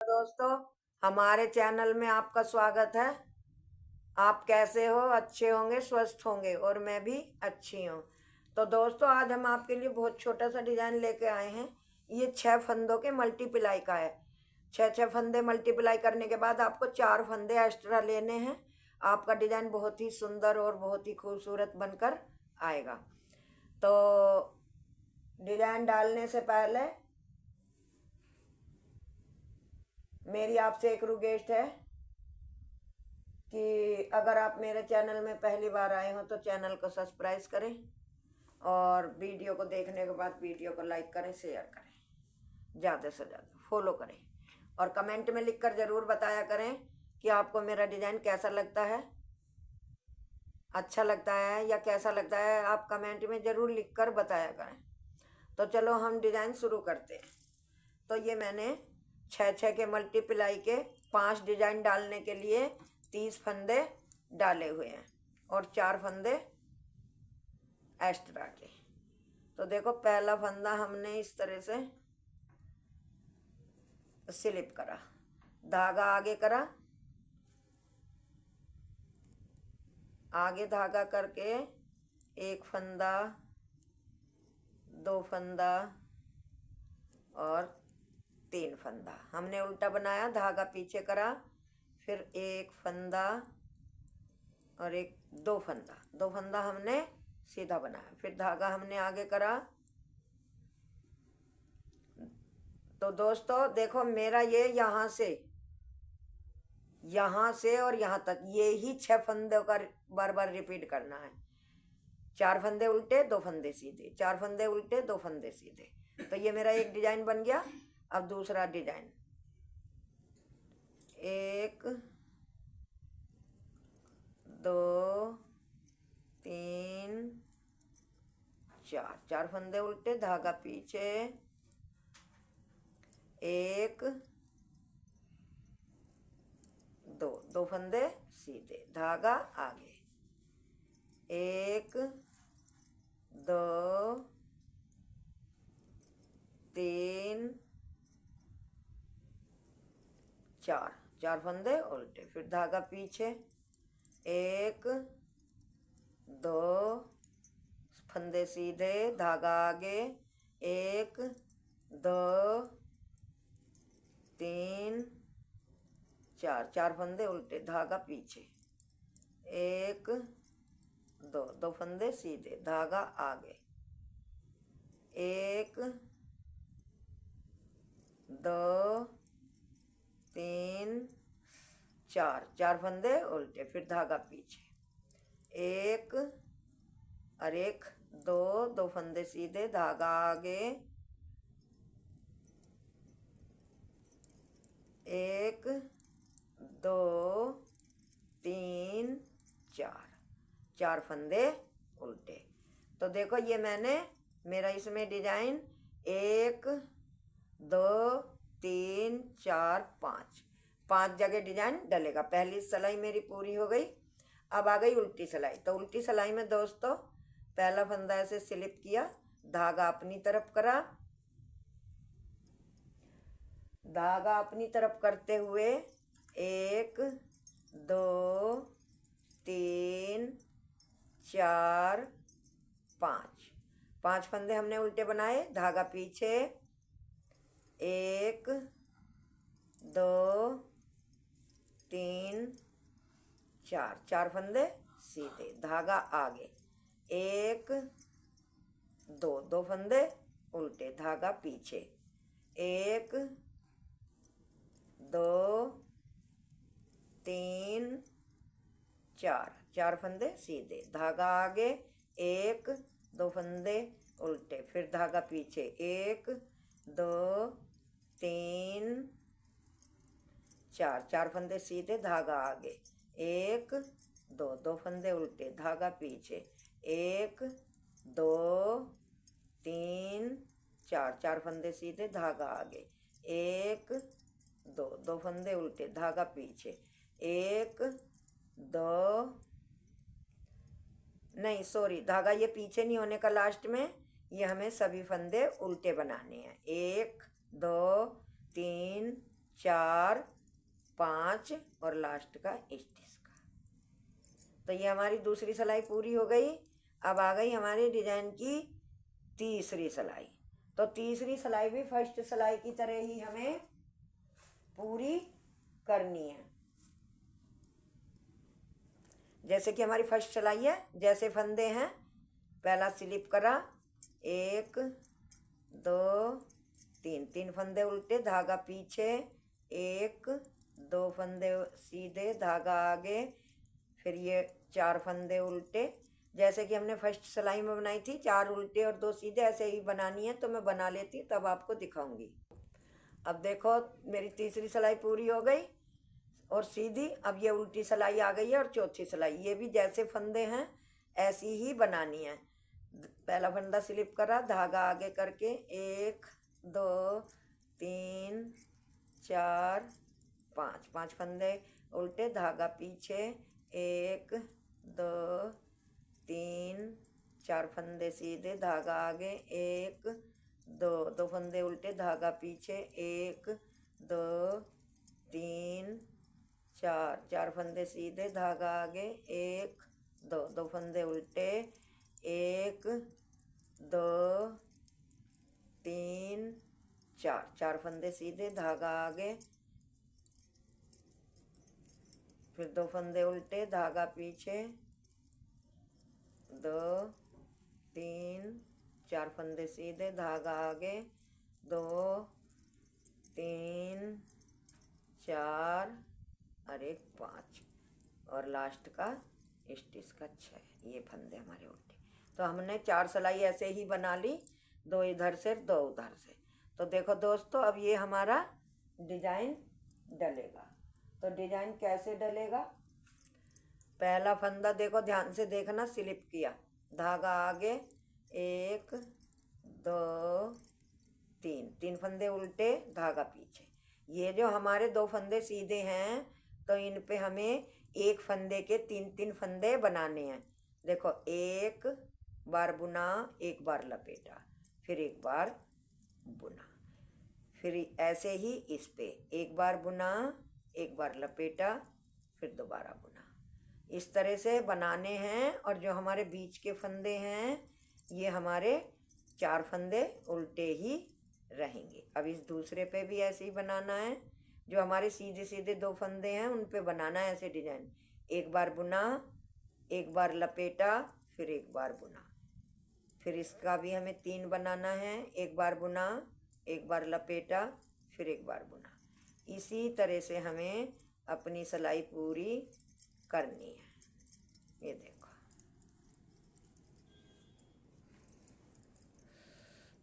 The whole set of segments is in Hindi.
दोस्तों, हमारे चैनल में आपका स्वागत है। आप कैसे हो? अच्छे होंगे, स्वस्थ होंगे और मैं भी अच्छी हूँ। तो दोस्तों, आज हम आपके लिए बहुत छोटा सा डिजाइन लेके आए हैं। ये 6 फंदों के मल्टीप्लाई का है। 6 फंदे मल्टीप्लाई करने के बाद आपको 4 फंदे एक्स्ट्रा लेने हैं। आपका डिजाइन बहुत ही सुंदर और बहुत ही खूबसूरत बनकर आएगा। तो डिजाइन डालने से पहले मेरी आपसे एक रिक्वेस्ट है कि अगर आप मेरे चैनल में पहली बार आए हो तो चैनल को सब्सक्राइब करें और वीडियो को देखने के बाद वीडियो को लाइक करें, शेयर करें, ज़्यादा से ज़्यादा फॉलो करें और कमेंट में लिखकर ज़रूर बताया करें कि आपको मेरा डिज़ाइन कैसा लगता है, अच्छा लगता है या कैसा लगता है। आप कमेंट में ज़रूर लिखकर बताया करें। तो चलो हम डिज़ाइन शुरू करते हैं। तो ये मैंने 6 के मल्टीप्लाई के 5 डिजाइन डालने के लिए 30 फंदे डाले हुए हैं और 4 फंदे एक्स्ट्रा के। तो देखो, पहला फंदा हमने इस तरह से स्लिप करा, धागा आगे करा, आगे धागा करके एक फंदा, 2 फंदा और 3 फंदा हमने उल्टा बनाया, धागा पीछे करा, फिर एक फंदा और एक 2 फंदा, 2 फंदा हमने सीधा बनाया, फिर धागा हमने आगे करा। तो दोस्तों देखो, मेरा ये यहाँ से और यहाँ तक ये ही 6 फंदों का बार बार रिपीट करना है। 4 फंदे उल्टे, 2 फंदे सीधे, 4 फंदे उल्टे, 2 फंदे सीधे। तो ये मेरा एक डिजाइन बन गया। अब दूसरा डिजाइन, 1 2 3 4, 4 फंदे उल्टे, धागा पीछे, 1 2, 2 फंदे सीधे, धागा आगे, 1 2 3 4, 4 फंदे उल्टे, फिर धागा पीछे, 1 2 फंदे सीधे, धागा आगे, 1 2 3 4, 4 फंदे उल्टे, धागा पीछे, 1 2, 2 फंदे सीधे, धागा आगे, 1 2 3 4, 4 फंदे उल्टे, फिर धागा पीछे, 1 और 1 2, 2 फंदे सीधे, धागा आगे, 1 2 3 4, 4 फंदे उल्टे। तो देखो, ये मेरा इसमें डिजाइन 1 2 3 4 5 जगह डिजाइन डलेगा। पहली सिलाई मेरी पूरी हो गई। अब आ गई उल्टी सिलाई। तो उल्टी सिलाई में दोस्तों, पहला फंदा ऐसे स्लिप किया, धागा अपनी तरफ करा, धागा अपनी तरफ करते हुए 1 2 3 4 5 फंदे हमने उल्टे बनाए, धागा पीछे, 1 2 3 4, 4 फंदे सीधे, धागा आगे, 1 2, 2 फंदे उल्टे, धागा पीछे, 1 2 3 4, 4 फंदे सीधे, धागा आगे, 1 2 फंदे उल्टे, फिर धागा पीछे, 1 2 3 4, 4 फंदे सीधे, धागा आगे, 1 2, 2 फंदे उल्टे, धागा पीछे, 1 2 3 4, 4 फंदे सीधे, धागा आगे, 1 2, 2 फंदे उल्टे, धागा पीछे, 1 2 नहीं सॉरी, धागा ये पीछे नहीं होने का, लास्ट में ये हमें सभी फंदे उल्टे बनाने हैं। 1 2 3 4 5 और लास्ट का स्टिच का। तो ये हमारी दूसरी सिलाई पूरी हो गई। अब आ गई हमारे डिजाइन की तीसरी सिलाई। तो तीसरी सिलाई भी फर्स्ट सिलाई की तरह ही हमें पूरी करनी है। जैसे कि हमारी फर्स्ट सिलाई है, जैसे फंदे हैं, पहला स्लिप करा, 1 2 3, 3 फंदे उल्टे, धागा पीछे, 1 2 फंदे सीधे, धागा आगे, फिर ये 4 फंदे उल्टे। जैसे कि हमने फर्स्ट सिलाई में बनाई थी, 4 उल्टे और 2 सीधे, ऐसे ही बनानी है। तो मैं बना लेती हूँ, तब आपको दिखाऊंगी। अब देखो मेरी तीसरी सिलाई पूरी हो गई और सीधी। अब ये उल्टी सिलाई आ गई है और चौथी सिलाई, ये भी जैसे फंदे हैं ऐसी ही बनानी है। पहला फंदा स्लिप करा, धागा आगे करके, 1 2 3 4 5, 5 फंदे उल्टे, धागा पीछे, 1 2 3 4 फंदे सीधे, धागा आगे, 1 2 2 फंदे उल्टे, धागा पीछे, 1 2 3 4 4 फंदे सीधे, धागा आगे, 1 2 2 फंदे उल्टे, 1 2 3 4 4 फंदे सीधे, धागा आगे, फिर 2 फंदे उल्टे, धागा पीछे, 2 3 4 फंदे सीधे, धागा आगे, 2 3 4 और 1 5 और लास्ट का स्टिच का 6। ये फंदे हमारे उल्टे। तो हमने 4 सिलाई ऐसे ही बना ली, 2 इधर से 2 उधर से। तो देखो दोस्तों, अब ये हमारा डिजाइन डलेगा। तो डिजाइन कैसे डलेगा? पहला फंदा देखो, ध्यान से देखना, स्लिप किया, धागा आगे, 1 2 3, 3 फंदे उल्टे, धागा पीछे। ये जो हमारे 2 फंदे सीधे हैं, तो इन पे हमें एक फंदे के 3-3 फंदे बनाने हैं। देखो, 1 बार बुना, 1 बार लपेटा, फिर 1 बार बुना, फिर ऐसे ही इस पे 1 बार बुना, 1 बार लपेटा, फिर दोबारा बुना। इस तरह से बनाने हैं। और जो हमारे बीच के फंदे हैं, ये हमारे 4 फंदे उल्टे ही रहेंगे। अब इस दूसरे पे भी ऐसे ही बनाना है। जो हमारे सीधे सीधे 2 फंदे हैं, उन पे बनाना है ऐसे डिजाइन। 1 बार बुना, 1 बार लपेटा, फिर 1 बार बुना। फिर इसका भी हमें 3 बनाना है। 1 बार बुना, 1 बार लपेटा, फिर 1 बार बुना। इसी तरह से हमें अपनी सिलाई पूरी करनी है। ये देखो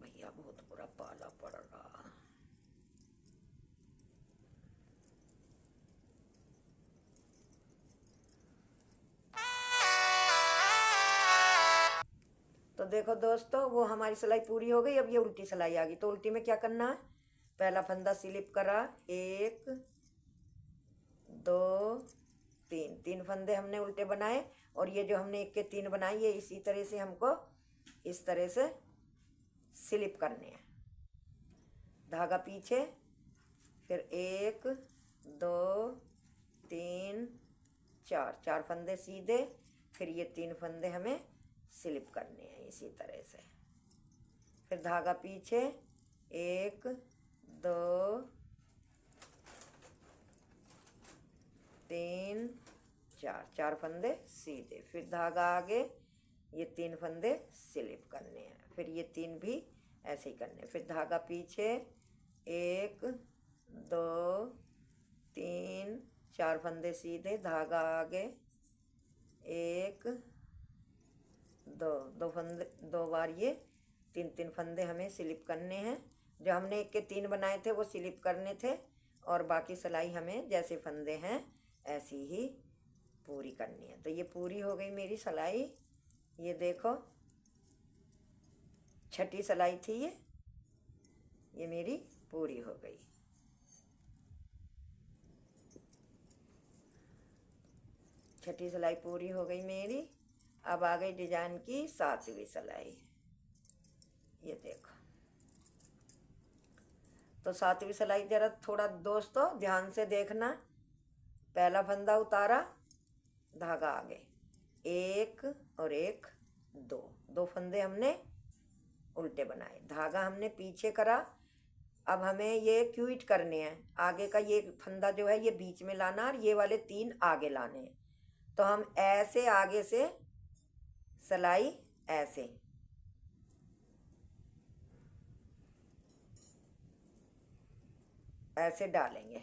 भैया, बहुत बुरा पाला पड़ रहा। तो देखो दोस्तों, वो हमारी सिलाई पूरी हो गई। अब ये उल्टी सिलाई आ गई। तो उल्टी में क्या करना है? पहला फंदा स्लिप करा, 1 2 3, 3 फंदे हमने उल्टे बनाए। और ये जो हमने 1 के 3 बनाए, ये इसी तरह से हमको इस तरह से स्लिप करने हैं। धागा पीछे, फिर 1 2 3 4, 4 फंदे सीधे, फिर ये 3 फंदे हमें स्लिप करने हैं इसी तरह से। फिर धागा पीछे, 1 2 3 4, 4 फंदे सीधे, फिर धागा आगे, ये 3 फंदे स्लिप करने हैं, फिर ये 3 भी ऐसे ही करने हैं। फिर धागा पीछे, 1 2 3 4 फंदे सीधे, धागा आगे, 1 2 2 फंदे, 2 बार ये 3-3 फंदे हमें स्लिप करने हैं। जो हमने 1 के 3 बनाए थे, वो स्लिप करने थे। और बाकी सिलाई हमें जैसे फंदे हैं ऐसी ही पूरी करनी है। तो ये पूरी हो गई मेरी सिलाई। ये देखो, छठी सिलाई थी ये मेरी पूरी हो गई। छठी सिलाई पूरी हो गई मेरी। अब आ गई डिजाइन की 7वीं सिलाई। ये देखो, तो 7वीं सिलाई जरा थोड़ा दोस्तों ध्यान से देखना। पहला फंदा उतारा, धागा आगे, एक और एक, दो, दो फंदे हमने उल्टे बनाए, धागा हमने पीछे करा। अब हमें ये क्यूट करने हैं, आगे का ये फंदा जो है ये बीच में लाना और ये वाले 3 आगे लाने हैं। तो हम ऐसे आगे से सिलाई ऐसे डालेंगे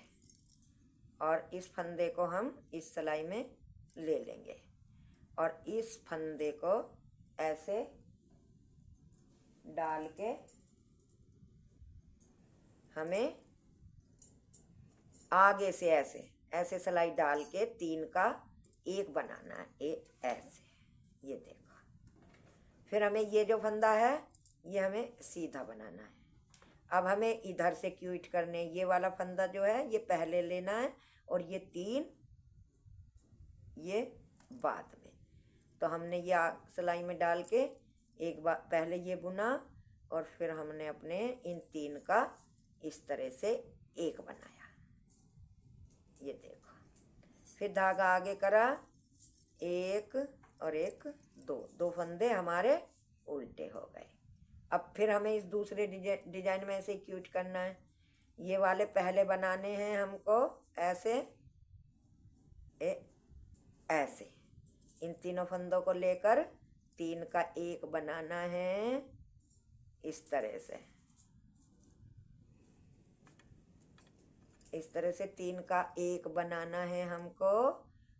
और इस फंदे को हम इस सिलाई में ले लेंगे और इस फंदे को ऐसे डाल के हमें आगे से ऐसे सिलाई डाल के 3 का एक बनाना है, ऐसे, ये देखो। फिर हमें ये जो फंदा है ये हमें सीधा बनाना है। अब हमें इधर से क्यूट करने, ये वाला फंदा जो है ये पहले लेना है और ये 3 ये बाद में। तो हमने ये सिलाई में डाल के एक बार पहले ये बुना और फिर हमने अपने इन 3 का इस तरह से एक बनाया, ये देखो। फिर धागा आगे करा, एक और एक, दो फंदे हमारे उल्टे हो गए। अब फिर हमें इस दूसरे डिजाइन में ऐसे क्यूट करना है। ये वाले पहले बनाने हैं हमको ऐसे, ऐसे इन तीनों फंदों को लेकर 3 का एक बनाना है, इस तरह से, इस तरह से 3 का एक बनाना है हमको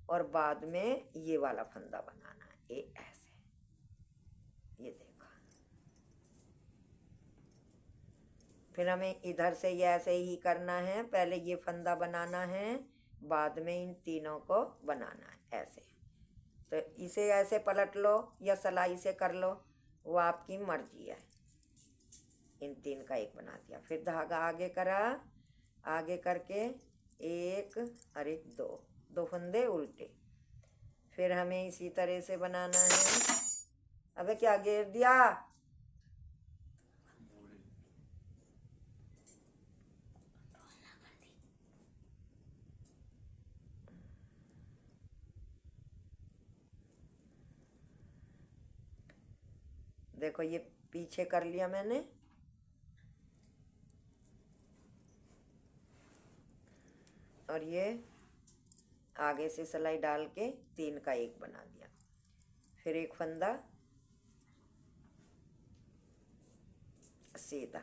और बाद में ये वाला फंदा बनाना है, ये ऐसे, ये देखो। फिर हमें इधर से ये ऐसे ही करना है, पहले ये फंदा बनाना है, बाद में इन तीनों को बनाना है ऐसे। तो इसे ऐसे पलट लो या सिलाई से कर लो, वो आपकी मर्जी है। इन 3 का एक बना दिया, फिर धागा आगे करा, आगे करके एक और एक, दो फंदे उल्टे। फिर हमें इसी तरह से बनाना है। अबे क्या घेर दिया? देखो ये पीछे कर लिया मैंने, और ये आगे से सिलाई डाल के 3 का एक बना दिया। फिर एक फंदा सीधा।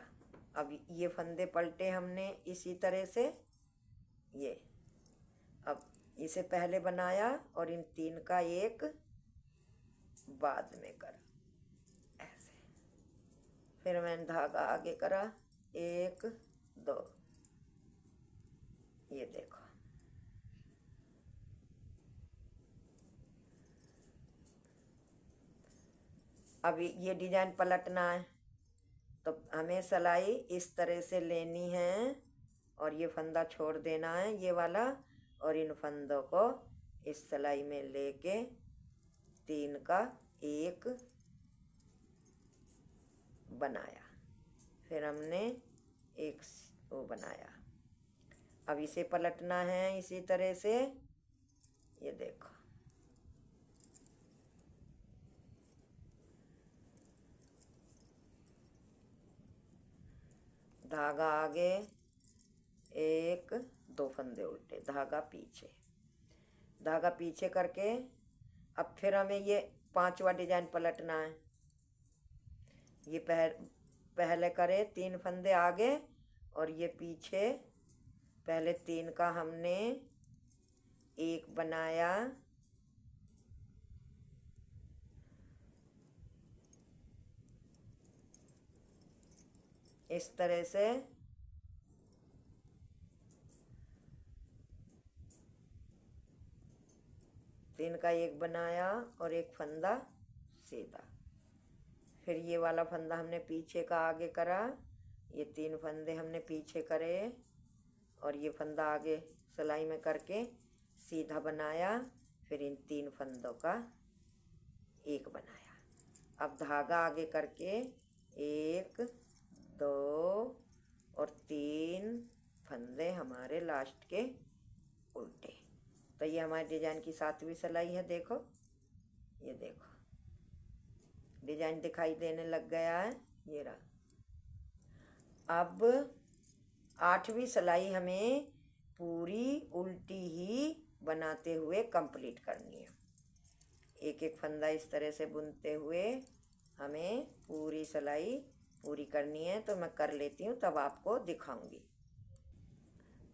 अब ये फंदे पलटे हमने इसी तरह से, ये अब इसे पहले बनाया और इन 3 का एक बाद में कर ऐसे। फिर मैंने धागा आगे करा, एक, दो, ये देखो। अब ये डिजाइन पलटना है, तो हमें सिलाई इस तरह से लेनी है और ये फंदा छोड़ देना है ये वाला, और इन फंदों को इस सिलाई में लेके 3 का एक बनाया। फिर हमने एक वो बनाया। अब इसे पलटना है इसी तरह से, ये देखो। धागा आगे, एक, दो फंदे उल्टे, धागा पीछे, धागा पीछे करके अब फिर हमें ये 5वां डिजाइन पलटना है। ये पहले करे 3 फंदे आगे और ये पीछे, पहले 3 का हमने एक बनाया, इस तरह से। तीन का एक बनाया और एक फंदा सीधा। फिर ये वाला फंदा हमने पीछे का आगे करा, ये 3 फंदे हमने पीछे करे और ये फंदा आगे सिलाई में करके सीधा बनाया। फिर इन 3 फंदों का एक बनाया। अब धागा आगे करके 1, 2, और 3 फंदे हमारे लास्ट के उल्टे। तो ये हमारे डिजाइन की 7वीं सिलाई है। देखो, ये देखो डिजाइन दिखाई देने लग गया है, ये रहा। अब 8वीं सिलाई हमें पूरी उल्टी ही बनाते हुए कंप्लीट करनी है। एक एक फंदा इस तरह से बुनते हुए हमें पूरी सिलाई पूरी करनी है। तो मैं कर लेती हूँ, तब आपको दिखाऊंगी।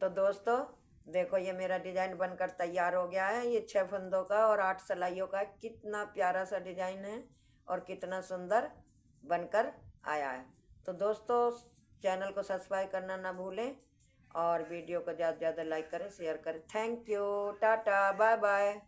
तो दोस्तों देखो, ये मेरा डिजाइन बनकर तैयार हो गया है। ये 6 फंदों का और 8 सिलाइयों का कितना प्यारा सा डिजाइन है और कितना सुंदर बनकर आया है। तो दोस्तों चैनल को सब्सक्राइब करना ना भूलें और वीडियो को ज़्यादा से ज़्यादा लाइक करें, शेयर करें। Thank you, tata, bye bye.